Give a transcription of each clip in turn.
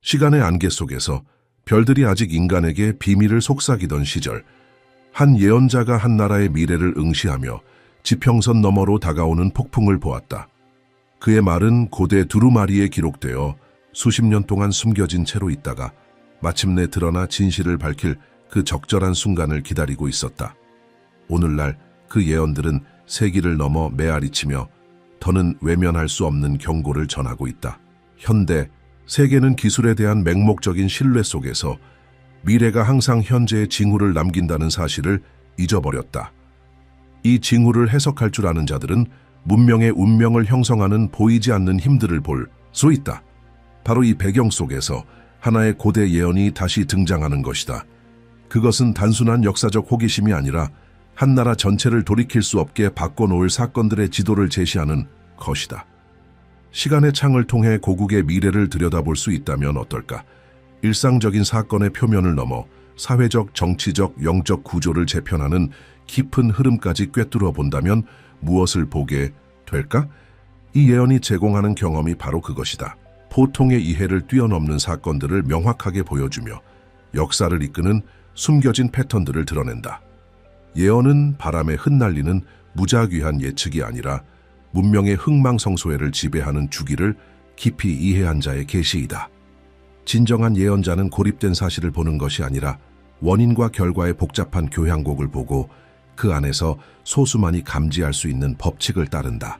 시간의 안개 속에서 별들이 아직 인간에게 비밀을 속삭이던 시절, 한 예언자가 한 나라의 미래를 응시하며 지평선 너머로 다가오는 폭풍을 보았다. 그의 말은 고대 두루마리에 기록되어 수십 년 동안 숨겨진 채로 있다가 마침내 드러나 진실을 밝힐 그 적절한 순간을 기다리고 있었다. 오늘날 그 예언들은 세기를 넘어 메아리치며 더는 외면할 수 없는 경고를 전하고 있다. 현대 세계는 기술에 대한 맹목적인 신뢰 속에서 미래가 항상 현재의 징후를 남긴다는 사실을 잊어버렸다. 이 징후를 해석할 줄 아는 자들은 문명의 운명을 형성하는 보이지 않는 힘들을 볼 수 있다. 바로 이 배경 속에서 하나의 고대 예언이 다시 등장하는 것이다. 그것은 단순한 역사적 호기심이 아니라 한 나라 전체를 돌이킬 수 없게 바꿔놓을 사건들의 지도를 제시하는 것이다. 시간의 창을 통해 고국의 미래를 들여다볼 수 있다면 어떨까? 일상적인 사건의 표면을 넘어 사회적, 정치적, 영적 구조를 재편하는 깊은 흐름까지 꿰뚫어 본다면 무엇을 보게 될까? 이 예언이 제공하는 경험이 바로 그것이다. 보통의 이해를 뛰어넘는 사건들을 명확하게 보여주며 역사를 이끄는 숨겨진 패턴들을 드러낸다. 예언은 바람에 흩날리는 무작위한 예측이 아니라 문명의 흥망성쇠를 지배하는 주기를 깊이 이해한 자의 계시이다. 진정한 예언자는 고립된 사실을 보는 것이 아니라 원인과 결과의 복잡한 교향곡을 보고 그 안에서 소수만이 감지할 수 있는 법칙을 따른다.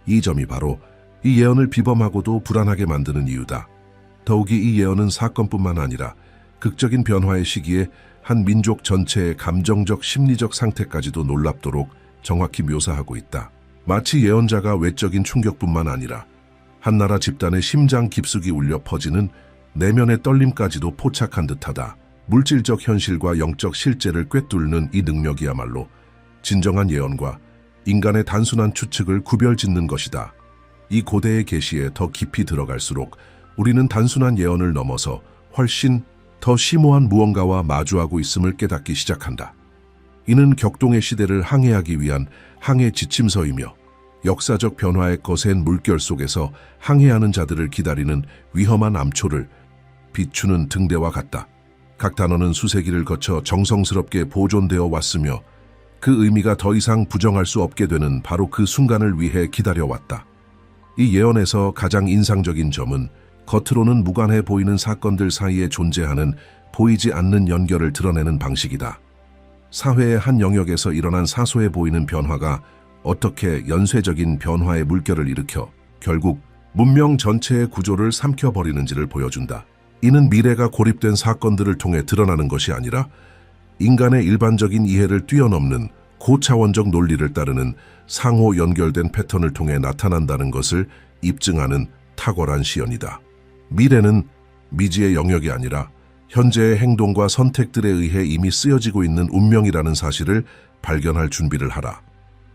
이 점이 바로 이 예언을 비범하고도 불안하게 만드는 이유다. 더욱이 이 예언은 사건뿐만 아니라 극적인 변화의 시기에 한 민족 전체의 감정적 심리적 상태까지도 놀랍도록 정확히 묘사하고 있다. 마치 예언자가 외적인 충격뿐만 아니라 한 나라 집단의 심장 깊숙이 울려 퍼지는 내면의 떨림까지도 포착한 듯하다. 물질적 현실과 영적 실제를 꿰뚫는 이 능력이야말로 진정한 예언과 인간의 단순한 추측을 구별짓는 것이다. 이 고대의 계시에 더 깊이 들어갈수록 우리는 단순한 예언을 넘어서 훨씬 더 심오한 무언가와 마주하고 있음을 깨닫기 시작한다. 이는 격동의 시대를 항해하기 위한 항해 지침서이며 역사적 변화의 거센 물결 속에서 항해하는 자들을 기다리는 위험한 암초를 비추는 등대와 같다. 각 단어는 수세기를 거쳐 정성스럽게 보존되어 왔으며 그 의미가 더 이상 부정할 수 없게 되는 바로 그 순간을 위해 기다려왔다. 이 예언에서 가장 인상적인 점은 겉으로는 무관해 보이는 사건들 사이에 존재하는 보이지 않는 연결을 드러내는 방식이다. 사회의 한 영역에서 일어난 사소해 보이는 변화가 어떻게 연쇄적인 변화의 물결을 일으켜 결국 문명 전체의 구조를 삼켜버리는지를 보여준다. 이는 미래가 고립된 사건들을 통해 드러나는 것이 아니라 인간의 일반적인 이해를 뛰어넘는 고차원적 논리를 따르는 상호 연결된 패턴을 통해 나타난다는 것을 입증하는 탁월한 시연이다. 미래는 미지의 영역이 아니라 현재의 행동과 선택들에 의해 이미 쓰여지고 있는 운명이라는 사실을 발견할 준비를 하라.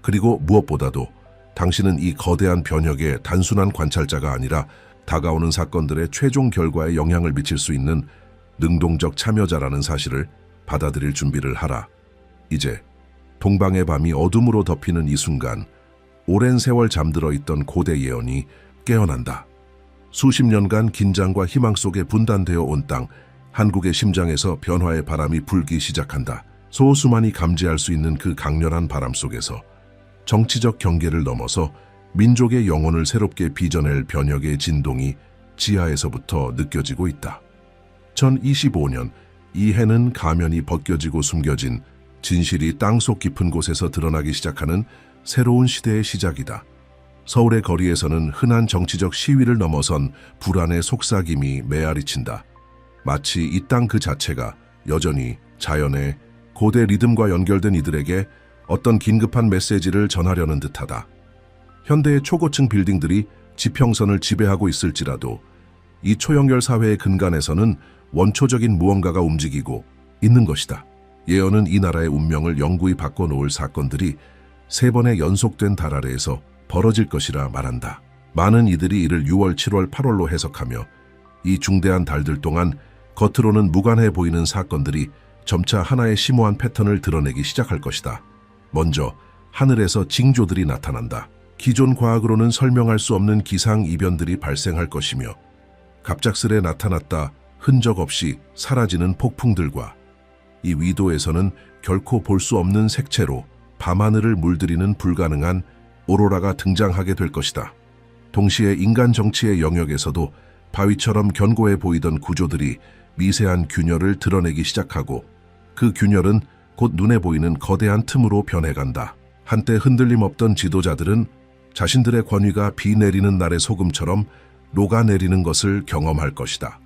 그리고 무엇보다도 당신은 이 거대한 변혁의 단순한 관찰자가 아니라 다가오는 사건들의 최종 결과에 영향을 미칠 수 있는 능동적 참여자라는 사실을 받아들일 준비를 하라. 이제 동방의 밤이 어둠으로 덮이는 이 순간 오랜 세월 잠들어 있던 고대 예언이 깨어난다. 수십 년간 긴장과 희망 속에 분단되어 온 땅, 한국의 심장에서 변화의 바람이 불기 시작한다. 소수만이 감지할 수 있는 그 강렬한 바람 속에서 정치적 경계를 넘어서 민족의 영혼을 새롭게 빚어낼 변혁의 진동이 지하에서부터 느껴지고 있다. 2025년 이 해는 가면이 벗겨지고 숨겨진 진실이 땅속 깊은 곳에서 드러나기 시작하는 새로운 시대의 시작이다. 서울의 거리에서는 흔한 정치적 시위를 넘어선 불안의 속삭임이 메아리친다. 마치 이 땅 그 자체가 여전히 자연의 고대 리듬과 연결된 이들에게 어떤 긴급한 메시지를 전하려는 듯하다. 현대의 초고층 빌딩들이 지평선을 지배하고 있을지라도 이 초연결 사회의 근간에서는 원초적인 무언가가 움직이고 있는 것이다. 예언은 이 나라의 운명을 영구히 바꿔놓을 사건들이 3번의 연속된 달 아래에서 벌어질 것이라 말한다. 많은 이들이 이를 6월, 7월, 8월로 해석하며 이 중대한 달들 동안 겉으로는 무관해 보이는 사건들이 점차 하나의 심오한 패턴을 드러내기 시작할 것이다. 먼저 하늘에서 징조들이 나타난다. 기존 과학으로는 설명할 수 없는 기상이변들이 발생할 것이며 갑작스레 나타났다 흔적 없이 사라지는 폭풍들과 이 위도에서는 결코 볼 수 없는 색채로 밤하늘을 물들이는 불가능한 오로라가 등장하게 될 것이다. 동시에 인간 정치의 영역에서도 바위처럼 견고해 보이던 구조들이 미세한 균열을 드러내기 시작하고 그 균열은 곧 눈에 보이는 거대한 틈으로 변해간다. 한때 흔들림 없던 지도자들은 자신들의 권위가 비 내리는 날의 소금처럼 녹아내리는 것을 경험할 것이다.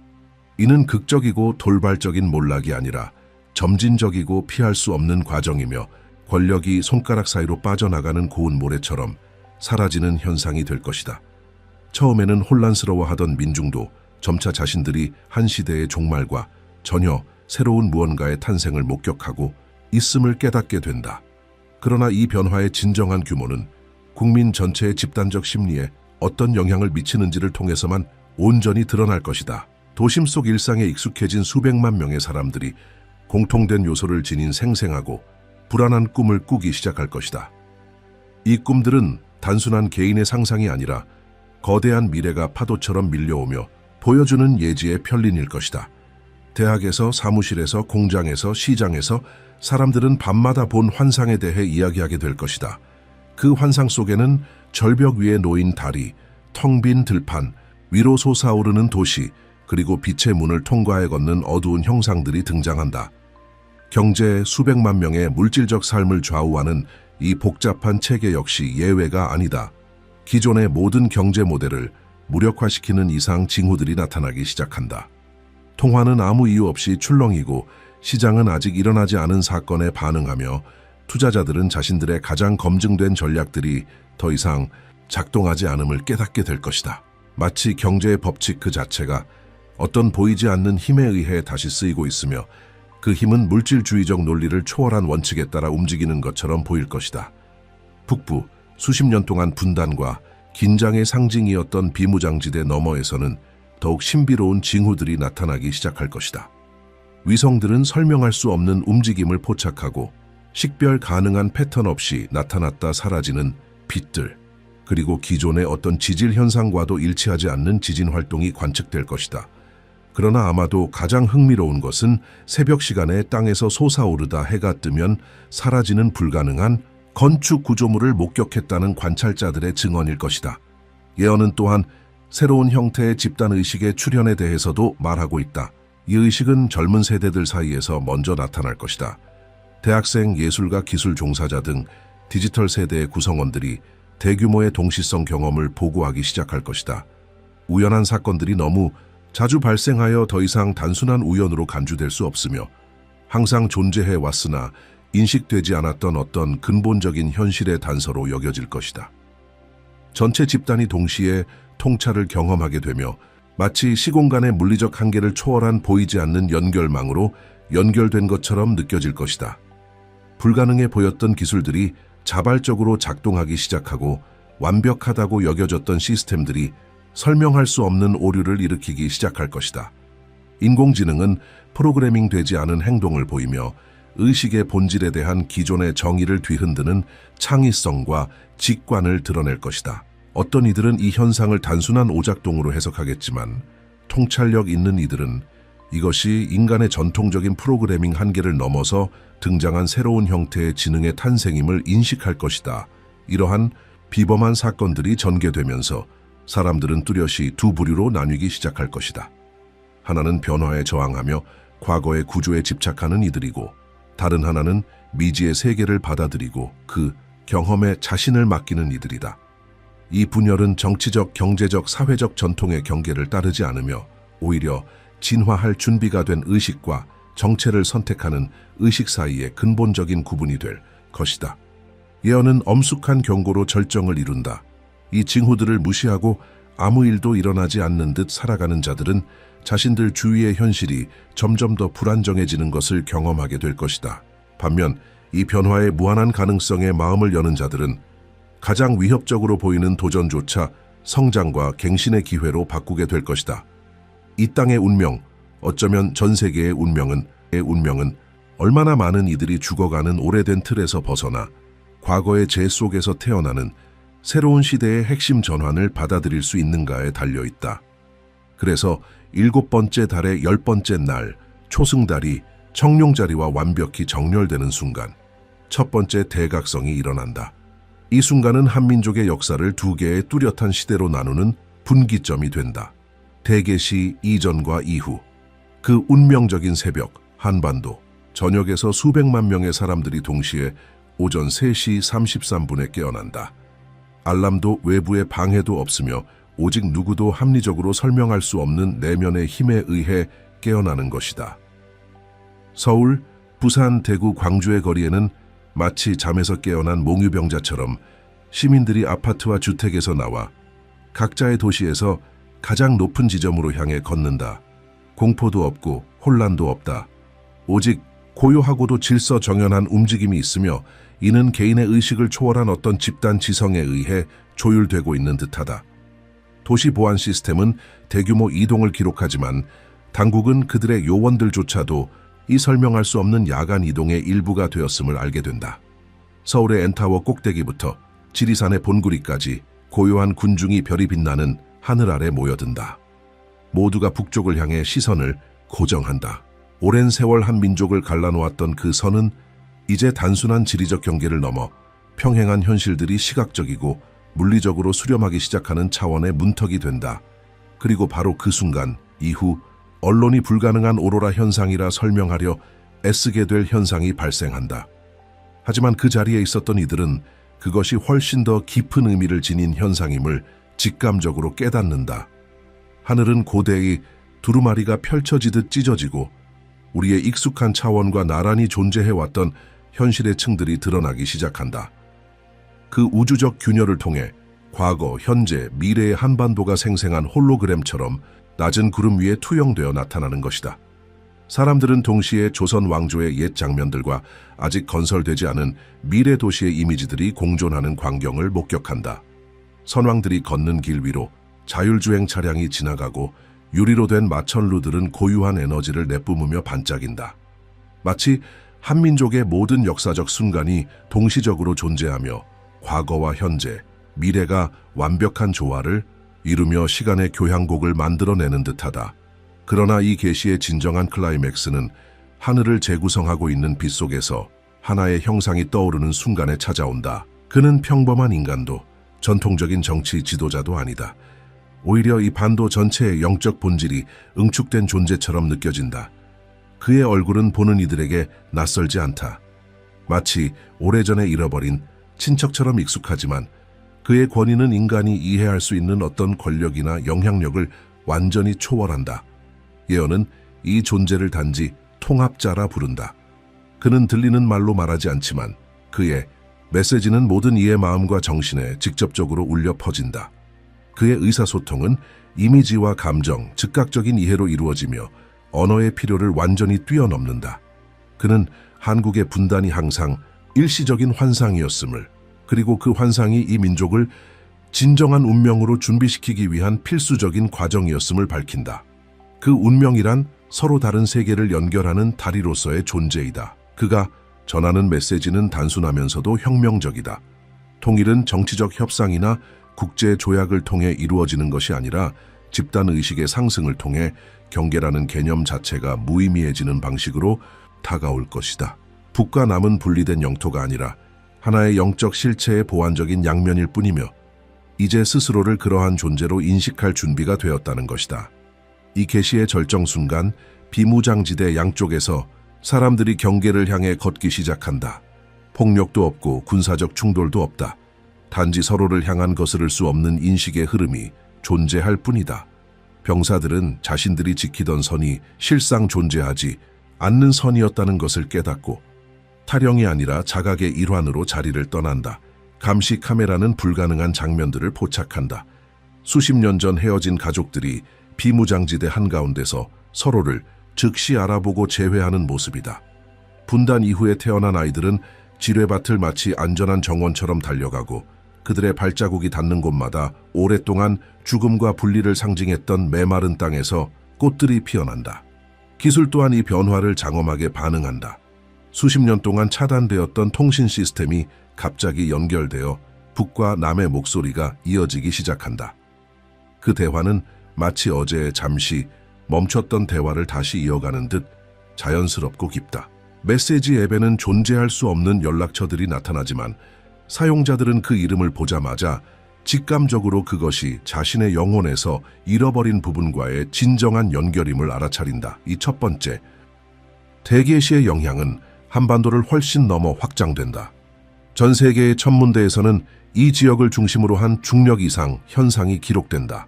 이는 극적이고 돌발적인 몰락이 아니라 점진적이고 피할 수 없는 과정이며 권력이 손가락 사이로 빠져나가는 고운 모래처럼 사라지는 현상이 될 것이다. 처음에는 혼란스러워하던 민중도 점차 자신들이 한 시대의 종말과 전혀 새로운 무언가의 탄생을 목격하고 있음을 깨닫게 된다. 그러나 이 변화의 진정한 규모는 국민 전체의 집단적 심리에 어떤 영향을 미치는지를 통해서만 온전히 드러날 것이다. 도심 속 일상에 익숙해진 수백만 명의 사람들이 공통된 요소를 지닌 생생하고 불안한 꿈을 꾸기 시작할 것이다. 이 꿈들은 단순한 개인의 상상이 아니라 거대한 미래가 파도처럼 밀려오며 보여주는 예지의 편린일 것이다. 대학에서, 사무실에서, 공장에서, 시장에서 사람들은 밤마다 본 환상에 대해 이야기하게 될 것이다. 그 환상 속에는 절벽 위에 놓인 다리, 텅 빈 들판, 위로 솟아오르는 도시, 그리고 빛의 문을 통과해 걷는 어두운 형상들이 등장한다. 경제 수백만 명의 물질적 삶을 좌우하는 이 복잡한 체계 역시 예외가 아니다. 기존의 모든 경제 모델을 무력화시키는 이상 징후들이 나타나기 시작한다. 통화는 아무 이유 없이 출렁이고 시장은 아직 일어나지 않은 사건에 반응하며 투자자들은 자신들의 가장 검증된 전략들이 더 이상 작동하지 않음을 깨닫게 될 것이다. 마치 경제의 법칙 그 자체가 어떤 보이지 않는 힘에 의해 다시 쓰이고 있으며 그 힘은 물질주의적 논리를 초월한 원칙에 따라 움직이는 것처럼 보일 것이다. 북부, 수십 년 동안 분단과 긴장의 상징이었던 비무장지대 너머에서는 더욱 신비로운 징후들이 나타나기 시작할 것이다. 위성들은 설명할 수 없는 움직임을 포착하고 식별 가능한 패턴 없이 나타났다 사라지는 빛들, 그리고 기존의 어떤 지질 현상과도 일치하지 않는 지진 활동이 관측될 것이다. 그러나 아마도 가장 흥미로운 것은 새벽 시간에 땅에서 솟아오르다 해가 뜨면 사라지는 불가능한 건축 구조물을 목격했다는 관찰자들의 증언일 것이다. 예언은 또한 새로운 형태의 집단의식의 출현에 대해서도 말하고 있다. 이 의식은 젊은 세대들 사이에서 먼저 나타날 것이다. 대학생, 예술가, 기술 종사자 등 디지털 세대의 구성원들이 대규모의 동시성 경험을 보고하기 시작할 것이다. 우연한 사건들이 너무 자주 발생하여 더 이상 단순한 우연으로 간주될 수 없으며 항상 존재해 왔으나 인식되지 않았던 어떤 근본적인 현실의 단서로 여겨질 것이다. 전체 집단이 동시에 통찰을 경험하게 되며 마치 시공간의 물리적 한계를 초월한 보이지 않는 연결망으로 연결된 것처럼 느껴질 것이다. 불가능해 보였던 기술들이 자발적으로 작동하기 시작하고 완벽하다고 여겨졌던 시스템들이 설명할 수 없는 오류를 일으키기 시작할 것이다. 인공지능은 프로그래밍 되지 않은 행동을 보이며 의식의 본질에 대한 기존의 정의를 뒤흔드는 창의성과 직관을 드러낼 것이다. 어떤 이들은 이 현상을 단순한 오작동으로 해석하겠지만 통찰력 있는 이들은 이것이 인간의 전통적인 프로그래밍 한계를 넘어서 등장한 새로운 형태의 지능의 탄생임을 인식할 것이다. 이러한 비범한 사건들이 전개되면서 사람들은 뚜렷이 두 부류로 나뉘기 시작할 것이다. 하나는 변화에 저항하며 과거의 구조에 집착하는 이들이고 다른 하나는 미지의 세계를 받아들이고 그 경험에 자신을 맡기는 이들이다. 이 분열은 정치적, 경제적, 사회적 전통의 경계를 따르지 않으며 오히려 진화할 준비가 된 의식과 정체를 선택하는 의식 사이의 근본적인 구분이 될 것이다. 예언은 엄숙한 경고로 절정을 이룬다. 이 징후들을 무시하고 아무 일도 일어나지 않는 듯 살아가는 자들은 자신들 주위의 현실이 점점 더 불안정해지는 것을 경험하게 될 것이다. 반면 이 변화의 무한한 가능성에 마음을 여는 자들은 가장 위협적으로 보이는 도전조차 성장과 갱신의 기회로 바꾸게 될 것이다. 이 땅의 운명, 어쩌면 전 세계의 운명은 얼마나 많은 이들이 죽어가는 오래된 틀에서 벗어나 과거의 재 속에서 태어나는 새로운 시대의 핵심 전환을 받아들일 수 있는가에 달려있다. 그래서 7번째 달의 10번째 날 초승달이 청룡자리와 완벽히 정렬되는 순간 첫 번째 대각성이 일어난다. 이 순간은 한민족의 역사를 두 개의 뚜렷한 시대로 나누는 분기점이 된다. 대개시 이전과 이후. 그 운명적인 새벽, 한반도, 전역에서 수백만 명의 사람들이 동시에 오전 3시 33분에 깨어난다. 알람도 외부의 방해도 없으며 오직 누구도 합리적으로 설명할 수 없는 내면의 힘에 의해 깨어나는 것이다. 서울, 부산, 대구, 광주의 거리에는 마치 잠에서 깨어난 몽유병자처럼 시민들이 아파트와 주택에서 나와 각자의 도시에서 가장 높은 지점으로 향해 걷는다. 공포도 없고 혼란도 없다. 오직 고요하고도 질서정연한 움직임이 있으며 이는 개인의 의식을 초월한 어떤 집단 지성에 의해 조율되고 있는 듯하다. 도시 보안 시스템은 대규모 이동을 기록하지만 당국은 그들의 요원들조차도 이 설명할 수 없는 야간 이동의 일부가 되었음을 알게 된다. 서울의 N타워 꼭대기부터 지리산의 본구리까지 고요한 군중이 별이 빛나는 하늘 아래 모여든다. 모두가 북쪽을 향해 시선을 고정한다. 오랜 세월 한 민족을 갈라놓았던 그 선은 이제 단순한 지리적 경계를 넘어 평행한 현실들이 시각적이고 물리적으로 수렴하기 시작하는 차원의 문턱이 된다. 그리고 바로 그 순간 이후 언론이 불가능한 오로라 현상이라 설명하려 애쓰게 될 현상이 발생한다. 하지만 그 자리에 있었던 이들은 그것이 훨씬 더 깊은 의미를 지닌 현상임을 직감적으로 깨닫는다. 하늘은 고대의 두루마리가 펼쳐지듯 찢어지고 우리의 익숙한 차원과 나란히 존재해왔던 현실의 층들이 드러나기 시작한다. 그 우주적 균열을 통해 과거, 현재, 미래의 한반도가 생생한 홀로그램처럼 낮은 구름 위에 투영되어 나타나는 것이다. 사람들은 동시에 조선 왕조의 옛 장면들과 아직 건설되지 않은 미래 도시의 이미지들이 공존하는 광경을 목격한다. 선왕들이 걷는 길 위로 자율주행 차량이 지나가고 유리로 된 마천루들은 고유한 에너지를 내뿜으며 반짝인다. 마치 한민족의 모든 역사적 순간이 동시적으로 존재하며 과거와 현재, 미래가 완벽한 조화를 이루며 시간의 교향곡을 만들어내는 듯하다. 그러나 이 계시의 진정한 클라이맥스는 하늘을 재구성하고 있는 빛 속에서 하나의 형상이 떠오르는 순간에 찾아온다. 그는 평범한 인간도 전통적인 정치 지도자도 아니다. 오히려 이 반도 전체의 영적 본질이 응축된 존재처럼 느껴진다. 그의 얼굴은 보는 이들에게 낯설지 않다. 마치 오래전에 잃어버린 친척처럼 익숙하지만 그의 권위는 인간이 이해할 수 있는 어떤 권력이나 영향력을 완전히 초월한다. 예언은 이 존재를 단지 통합자라 부른다. 그는 들리는 말로 말하지 않지만 그의 메시지는 모든 이의 마음과 정신에 직접적으로 울려 퍼진다. 그의 의사소통은 이미지와 감정, 즉각적인 이해로 이루어지며 언어의 필요를 완전히 뛰어넘는다. 그는 한국의 분단이 항상 일시적인 환상이었음을, 그리고 그 환상이 이 민족을 진정한 운명으로 준비시키기 위한 필수적인 과정이었음을 밝힌다. 그 운명이란 서로 다른 세계를 연결하는 다리로서의 존재이다. 그가 전하는 메시지는 단순하면서도 혁명적이다. 통일은 정치적 협상이나 국제 조약을 통해 이루어지는 것이 아니라 집단의식의 상승을 통해 경계라는 개념 자체가 무의미해지는 방식으로 다가올 것이다. 북과 남은 분리된 영토가 아니라 하나의 영적 실체의 보완적인 양면일 뿐이며 이제 스스로를 그러한 존재로 인식할 준비가 되었다는 것이다. 이 계시의 절정 순간 비무장지대 양쪽에서 사람들이 경계를 향해 걷기 시작한다. 폭력도 없고 군사적 충돌도 없다. 단지 서로를 향한 거스를 수 없는 인식의 흐름이 존재할 뿐이다. 병사들은 자신들이 지키던 선이 실상 존재하지 않는 선이었다는 것을 깨닫고 타령이 아니라 자각의 일환으로 자리를 떠난다. 감시 카메라는 불가능한 장면들을 포착한다. 수십 년 전 헤어진 가족들이 비무장지대 한가운데서 서로를 즉시 알아보고 재회하는 모습이다. 분단 이후에 태어난 아이들은 지뢰밭을 마치 안전한 정원처럼 달려가고 그들의 발자국이 닿는 곳마다 오랫동안 죽음과 분리를 상징했던 메마른 땅에서 꽃들이 피어난다. 기술 또한 이 변화를 장엄하게 반응한다. 수십 년 동안 차단되었던 통신 시스템이 갑자기 연결되어 북과 남의 목소리가 이어지기 시작한다. 그 대화는 마치 어제 잠시 멈췄던 대화를 다시 이어가는 듯 자연스럽고 깊다. 메시지 앱에는 존재할 수 없는 연락처들이 나타나지만 사용자들은 그 이름을 보자마자 직감적으로 그것이 자신의 영혼에서 잃어버린 부분과의 진정한 연결임을 알아차린다. 이 첫 번째, 대계시의 영향은 한반도를 훨씬 넘어 확장된다. 전 세계의 천문대에서는 이 지역을 중심으로 한 중력 이상 현상이 기록된다.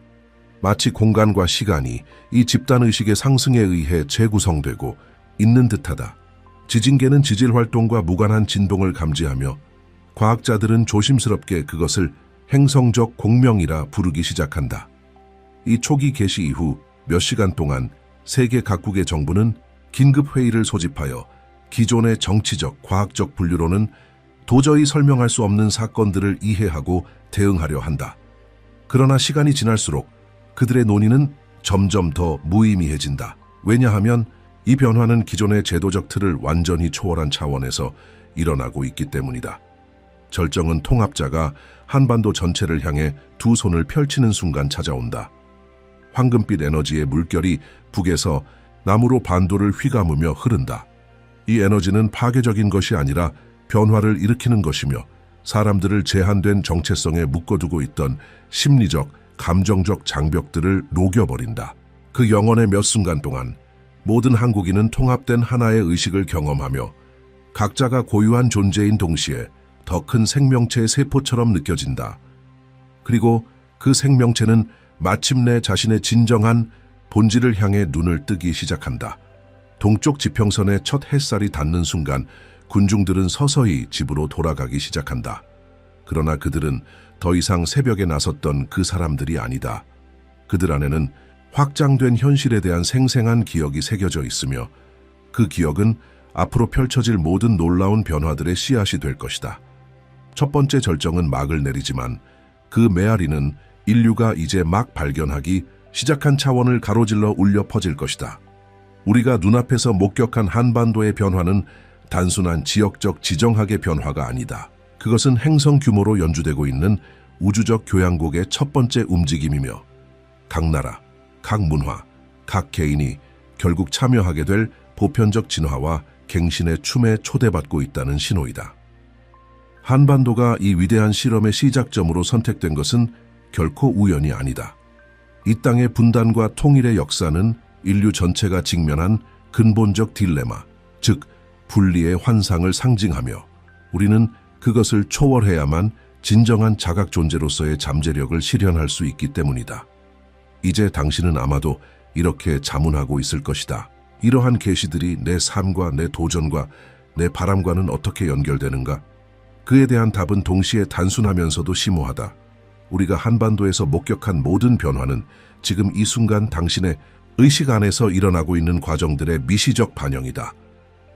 마치 공간과 시간이 이 집단의식의 상승에 의해 재구성되고 있는 듯하다. 지진계는 지질 활동과 무관한 진동을 감지하며 과학자들은 조심스럽게 그것을 행성적 공명이라 부르기 시작한다. 이 초기 개시 이후 몇 시간 동안 세계 각국의 정부는 긴급회의를 소집하여 기존의 정치적, 과학적 분류로는 도저히 설명할 수 없는 사건들을 이해하고 대응하려 한다. 그러나 시간이 지날수록 그들의 논의는 점점 더 무의미해진다. 왜냐하면 이 변화는 기존의 제도적 틀을 완전히 초월한 차원에서 일어나고 있기 때문이다. 절정은 통합자가 한반도 전체를 향해 두 손을 펼치는 순간 찾아온다. 황금빛 에너지의 물결이 북에서 남으로 반도를 휘감으며 흐른다. 이 에너지는 파괴적인 것이 아니라 변화를 일으키는 것이며 사람들을 제한된 정체성에 묶어두고 있던 심리적, 감정적 장벽들을 녹여버린다. 그 영혼의 몇 순간 동안 모든 한국인은 통합된 하나의 의식을 경험하며 각자가 고유한 존재인 동시에 더 큰 생명체의 세포처럼 느껴진다. 그리고 그 생명체는 마침내 자신의 진정한 본질을 향해 눈을 뜨기 시작한다. 동쪽 지평선에 첫 햇살이 닿는 순간 군중들은 서서히 집으로 돌아가기 시작한다. 그러나 그들은 더 이상 새벽에 나섰던 그 사람들이 아니다. 그들 안에는 확장된 현실에 대한 생생한 기억이 새겨져 있으며 그 기억은 앞으로 펼쳐질 모든 놀라운 변화들의 씨앗이 될 것이다. 첫 번째 절정은 막을 내리지만 그 메아리는 인류가 이제 막 발견하기 시작한 차원을 가로질러 울려 퍼질 것이다. 우리가 눈앞에서 목격한 한반도의 변화는 단순한 지역적 지정학의 변화가 아니다. 그것은 행성 규모로 연주되고 있는 우주적 교향곡의 첫 번째 움직임이며 각 나라, 각 문화, 각 개인이 결국 참여하게 될 보편적 진화와 갱신의 춤에 초대받고 있다는 신호이다. 한반도가 이 위대한 실험의 시작점으로 선택된 것은 결코 우연이 아니다. 이 땅의 분단과 통일의 역사는 인류 전체가 직면한 근본적 딜레마, 즉 분리의 환상을 상징하며 우리는 그것을 초월해야만 진정한 자각 존재로서의 잠재력을 실현할 수 있기 때문이다. 이제 당신은 아마도 이렇게 자문하고 있을 것이다. 이러한 계시들이 내 삶과 내 도전과 내 바람과는 어떻게 연결되는가? 그에 대한 답은 동시에 단순하면서도 심오하다. 우리가 한반도에서 목격한 모든 변화는 지금 이 순간 당신의 의식 안에서 일어나고 있는 과정들의 미시적 반영이다.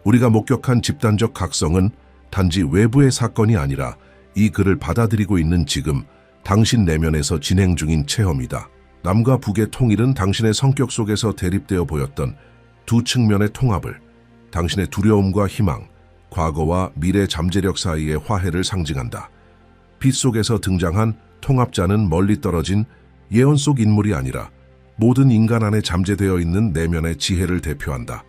우리가 목격한 집단적 각성은 단지 외부의 사건이 아니라 이 글을 받아들이고 있는 지금 당신 내면에서 진행 중인 체험이다. 남과 북의 통일은 당신의 성격 속에서 대립되어 보였던 두 측면의 통합을, 당신의 두려움과 희망, 과거와 미래 잠재력 사이의 화해를 상징한다. 빛 속에서 등장한 통합자는 멀리 떨어진 예언 속 인물이 아니라 모든 인간 안에 잠재되어 있는 내면의 지혜를 대표한다.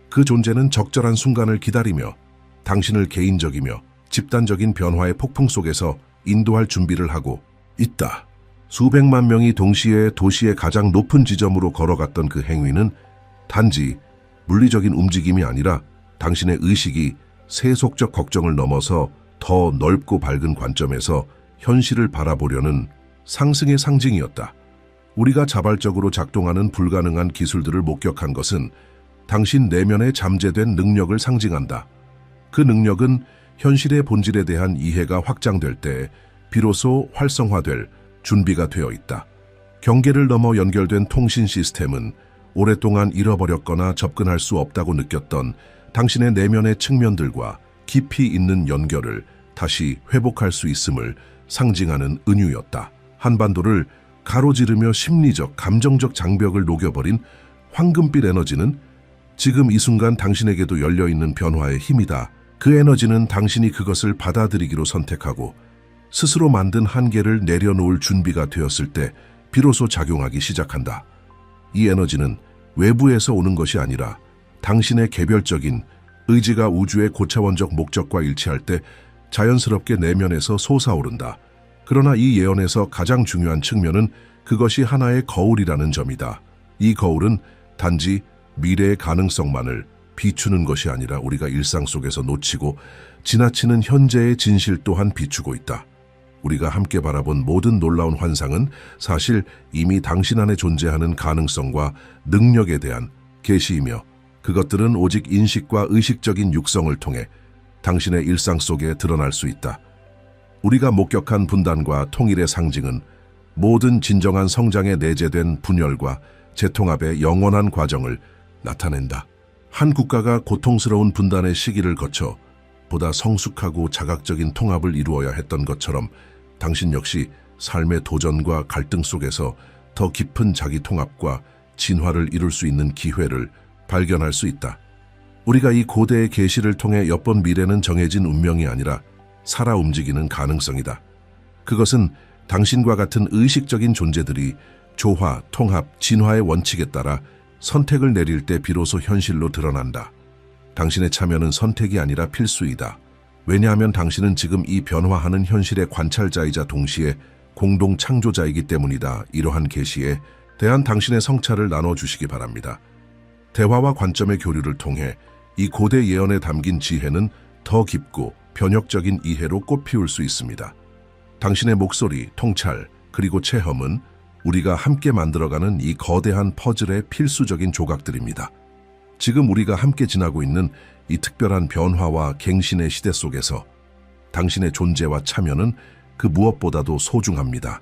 그 존재는 적절한 순간을 기다리며 당신을 개인적이며 집단적인 변화의 폭풍 속에서 인도할 준비를 하고 있다. 수백만 명이 동시에 도시의 가장 높은 지점으로 걸어갔던 그 행위는 단지 물리적인 움직임이 아니라 당신의 의식이 세속적 걱정을 넘어서 더 넓고 밝은 관점에서 현실을 바라보려는 상승의 상징이었다. 우리가 자발적으로 작동하는 불가능한 기술들을 목격한 것은 당신 내면에 잠재된 능력을 상징한다. 그 능력은 현실의 본질에 대한 이해가 확장될 때 비로소 활성화될 준비가 되어 있다. 경계를 넘어 연결된 통신 시스템은 오랫동안 잃어버렸거나 접근할 수 없다고 느꼈던 당신의 내면의 측면들과 깊이 있는 연결을 다시 회복할 수 있음을 상징하는 은유였다. 한반도를 가로지르며 심리적, 감정적 장벽을 녹여버린 황금빛 에너지는 지금 이 순간 당신에게도 열려있는 변화의 힘이다. 그 에너지는 당신이 그것을 받아들이기로 선택하고 스스로 만든 한계를 내려놓을 준비가 되었을 때 비로소 작용하기 시작한다. 이 에너지는 외부에서 오는 것이 아니라 당신의 개별적인 의지가 우주의 고차원적 목적과 일치할 때 자연스럽게 내면에서 솟아오른다. 그러나 이 예언에서 가장 중요한 측면은 그것이 하나의 거울이라는 점이다. 이 거울은 단지 미래의 가능성만을 비추는 것이 아니라 우리가 일상 속에서 놓치고 지나치는 현재의 진실 또한 비추고 있다. 우리가 함께 바라본 모든 놀라운 환상은 사실 이미 당신 안에 존재하는 가능성과 능력에 대한 계시이며 그것들은 오직 인식과 의식적인 육성을 통해 당신의 일상 속에 드러날 수 있다. 우리가 목격한 분단과 통일의 상징은 모든 진정한 성장에 내재된 분열과 재통합의 영원한 과정을 나타낸다. 한 국가가 고통스러운 분단의 시기를 거쳐 보다 성숙하고 자각적인 통합을 이루어야 했던 것처럼 당신 역시 삶의 도전과 갈등 속에서 더 깊은 자기 통합과 진화를 이룰 수 있는 기회를 발견할 수 있다. 우리가 이 고대의 계시를 통해 엿본 미래는 정해진 운명이 아니라 살아 움직이는 가능성이다. 그것은 당신과 같은 의식적인 존재들이 조화, 통합, 진화의 원칙에 따라 선택을 내릴 때 비로소 현실로 드러난다. 당신의 참여는 선택이 아니라 필수이다. 왜냐하면 당신은 지금 이 변화하는 현실의 관찰자이자 동시에 공동 창조자이기 때문이다. 이러한 계시에 대한 당신의 성찰을 나눠주시기 바랍니다. 대화와 관점의 교류를 통해 이 고대 예언에 담긴 지혜는 더 깊고 변혁적인 이해로 꽃피울 수 있습니다. 당신의 목소리, 통찰, 그리고 체험은 우리가 함께 만들어가는 이 거대한 퍼즐의 필수적인 조각들입니다. 지금 우리가 함께 지나고 있는 이 특별한 변화와 갱신의 시대 속에서 당신의 존재와 참여는 그 무엇보다도 소중합니다.